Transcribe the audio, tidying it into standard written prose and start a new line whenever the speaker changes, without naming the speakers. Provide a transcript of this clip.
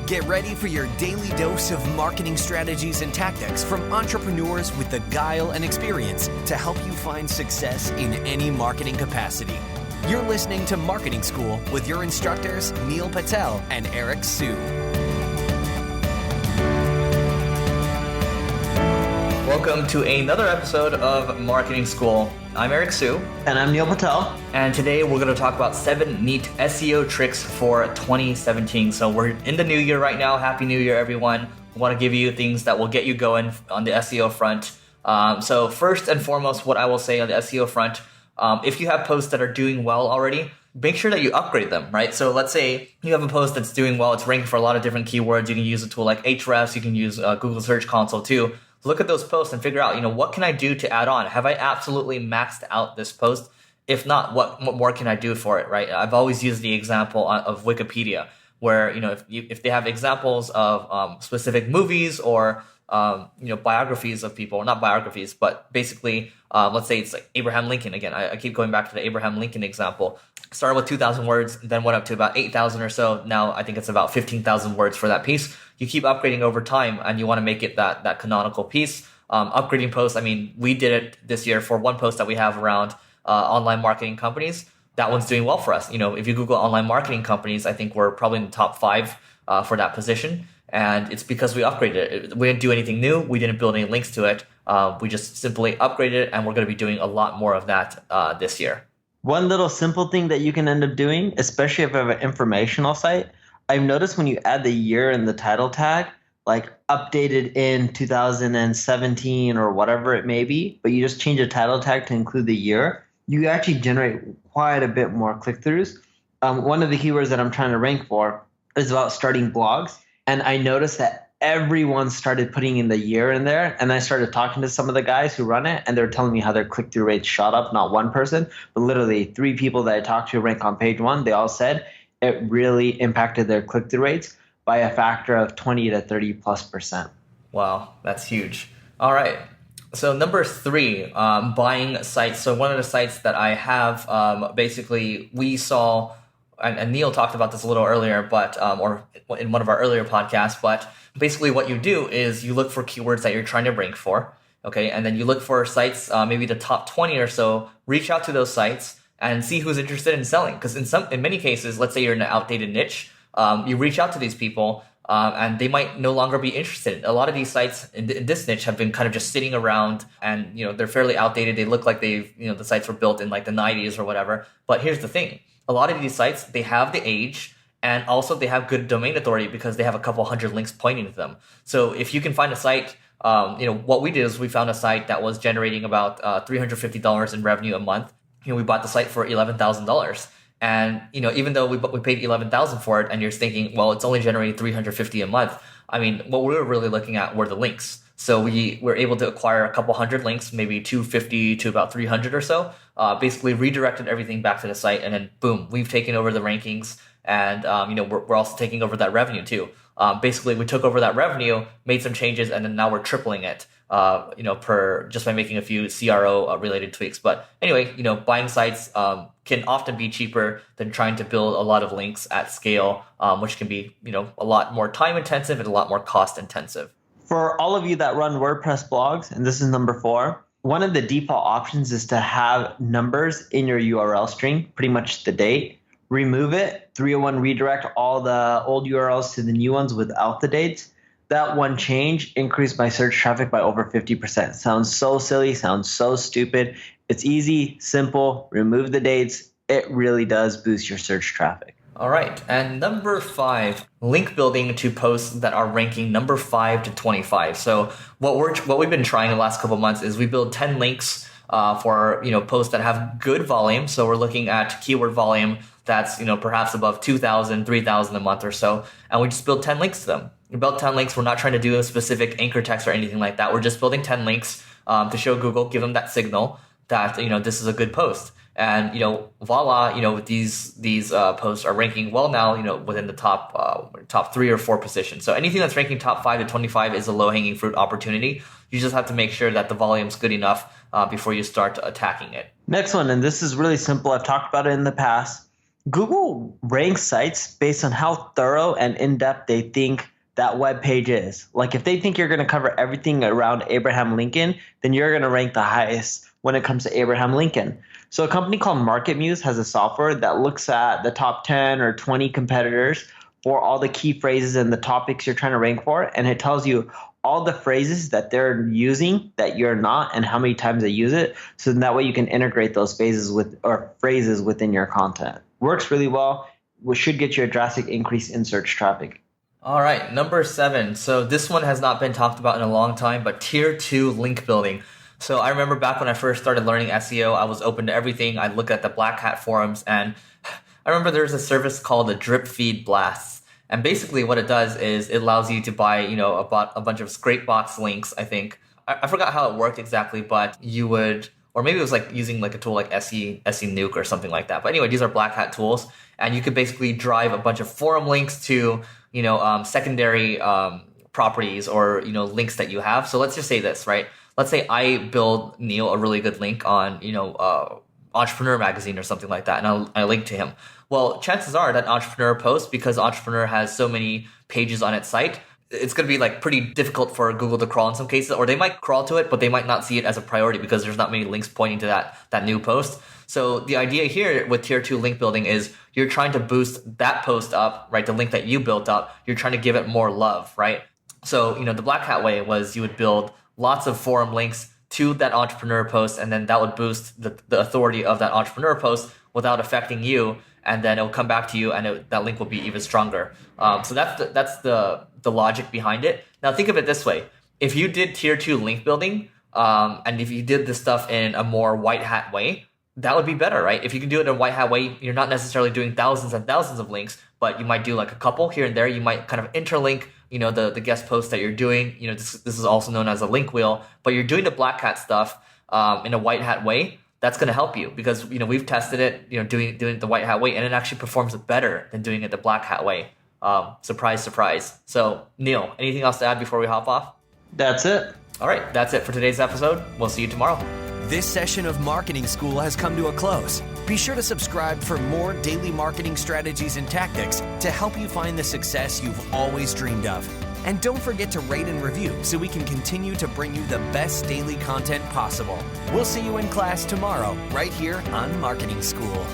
Get ready for your daily dose of marketing strategies and tactics from entrepreneurs with the guile and experience to help you find success in any marketing capacity. You're listening to Marketing School with your instructors, Neil Patel and Eric Sue.
Welcome to another episode of Marketing School. I'm Eric Sue.
And I'm Neil Patel.
And today we're going to talk about 7 neat SEO tricks for 2017. So we're in the new year right now. Happy New Year, everyone. We want to give you things that will get you going on the SEO front. So first and foremost, what I will say on the SEO front, if you have posts that are doing well already, make sure that you upgrade them, right? So let's say you have a post that's doing well. It's ranking for a lot of different keywords. You can use a tool like Ahrefs. You can use Google Search Console too. Look at those posts and figure out, what can I do to add on? Have I absolutely maxed out this post? If not, what more can I do for it, right? I've always used the example of Wikipedia, where, if they have examples of specific movies or, biographies of people, or not biographies, but basically, let's say it's like Abraham Lincoln. Again, I keep going back to the Abraham Lincoln example. Started with 2,000 words, then went up to about 8,000 or so. Now I think it's about 15,000 words for that piece. You keep upgrading over time, and you want to make it that canonical piece. Upgrading posts, we did it this year for one post that we have around online marketing companies. That one's doing well for us. If you Google online marketing companies, I think we're probably in the top 5 for that position. And it's because we upgraded it. We didn't do anything new. We didn't build any links to it. We just simply upgraded it, and we're going to be doing a lot more of that this year.
One little simple thing that you can end up doing, especially if you have an informational site, I've noticed when you add the year in the title tag, like updated in 2017 or whatever it may be, but you just change the title tag to include the year, you actually generate quite a bit more click-throughs. One of the keywords that I'm trying to rank for is about starting blogs. And I noticed that everyone started putting in the year in there. And I started talking to some of the guys who run it, and they're telling me how their click-through rates shot up. Not one person, but literally 3 people that I talked to rank on page 1. They all said it really impacted their click-through rates by a factor of 20 to 30+%.
Wow, that's huge. All right. So number 3, buying sites. So one of the sites that I have, basically we saw, and Neil talked about this a little earlier, but or in one of our earlier podcasts, but basically what you do is you look for keywords that you're trying to rank for, okay? And then you look for sites, maybe the top 20 or so, reach out to those sites and see who's interested in selling. Because in many cases, let's say you're in an outdated niche, you reach out to these people and they might no longer be interested. A lot of these sites in this niche have been kind of just sitting around, and they're fairly outdated. They look like the sites were built in like the 90s or whatever. But here's the thing. A lot of these sites, they have the age, and also they have good domain authority because they have a couple hundred links pointing to them. So if you can find a site, what we did is we found a site that was generating about $350 in revenue a month. We bought the site for $11,000. And, even though we paid $11,000 for it, and you're thinking, well, it's only generating $350 a month. What we were really looking at were the links. So we were able to acquire a couple hundred links, maybe 250 to about 300 or so, basically redirected everything back to the site. And then boom, we've taken over the rankings, and, we're also taking over that revenue too. Basically we took over that revenue, made some changes, and then now we're tripling it, just by making a few CRO related tweaks. But anyway, buying sites, can often be cheaper than trying to build a lot of links at scale, which can be, a lot more time intensive and a lot more cost intensive.
For all of you that run WordPress blogs, and this is number 4, one of the default options is to have numbers in your URL string, pretty much the date. Remove it, 301 redirect all the old URLs to the new ones without the dates. That one change increased my search traffic by over 50%. Sounds so silly, sounds so stupid. It's easy, simple, remove the dates. It really does boost your search traffic.
All right. And number 5, link building to posts that are ranking number 5 to 25. So what we've been trying the last couple of months is we build 10 links for posts that have good volume. So we're looking at keyword volume that's perhaps above 2,000, 3,000 a month or so, and we just build 10 links to them. We build 10 links. We're not trying to do a specific anchor text or anything like that. We're just building 10 links to show Google, give them that signal that this is a good post. And voila, these posts are ranking well now, within the top 3 or 4 positions. So anything that's ranking top 5 to 25 is a low hanging fruit opportunity. You just have to make sure that the volume's good enough before you start attacking it.
Next one, and this is really simple. I've talked about it in the past. Google ranks sites based on how thorough and in-depth they think that web page is. Like if they think you're going to cover everything around Abraham Lincoln, then you're going to rank the highest when it comes to Abraham Lincoln. So a company called MarketMuse has a software that looks at the top 10 or 20 competitors for all the key phrases and the topics you're trying to rank for, and it tells you all the phrases that they're using that you're not and how many times they use it. So that way you can integrate those phrases within your content. Works really well. We should get you a drastic increase in search traffic.
All right, number 7. So this one has not been talked about in a long time, but tier 2 link building. So I remember back when I first started learning SEO, I was open to everything. I'd look at the Black Hat forums, and I remember there's a service called the Drip Feed Blasts. And basically what it does is it allows you to buy, a bunch of scrape box links, I think. I forgot how it worked exactly, but you would, or maybe it was like using like a tool like SE Nuke or something like that. But anyway, these are Black Hat tools, and you could basically drive a bunch of forum links to, secondary properties or, links that you have. So let's just say this, right? Let's say I build Neil a really good link on, Entrepreneur Magazine or something like that, and I link to him. Well, chances are that Entrepreneur post, because Entrepreneur has so many pages on its site, it's going to be like pretty difficult for Google to crawl in some cases, or they might crawl to it, but they might not see it as a priority because there's not many links pointing to that new post. So the idea here with tier 2 link building is you're trying to boost that post up, right? The link that you built up, you're trying to give it more love, right? So, the Black Hat way was you would build lots of forum links to that Entrepreneur post, and then that would boost the authority of that Entrepreneur post without affecting you, and then it will come back to you, and that link will be even stronger. So that's the logic behind it. Now think of it this way: if you did tier 2 link building, and if you did this stuff in a more white hat way, that would be better, right? If you can do it in a white hat way, you're not necessarily doing thousands and thousands of links, but you might do like a couple here and there. You might kind of interlink, the guest post that you're doing. This is also known as a link wheel, but you're doing the Black Hat stuff in a white hat way. That's going to help you because, we've tested it, doing it the white hat way, and it actually performs better than doing it the Black Hat way. Surprise, surprise. So, Neil, anything else to add before we hop off?
That's it.
All right, that's it for today's episode. We'll see you tomorrow.
This session of Marketing School has come to a close. Be sure to subscribe for more daily marketing strategies and tactics to help you find the success you've always dreamed of. And don't forget to rate and review so we can continue to bring you the best daily content possible. We'll see you in class tomorrow, right here on Marketing School.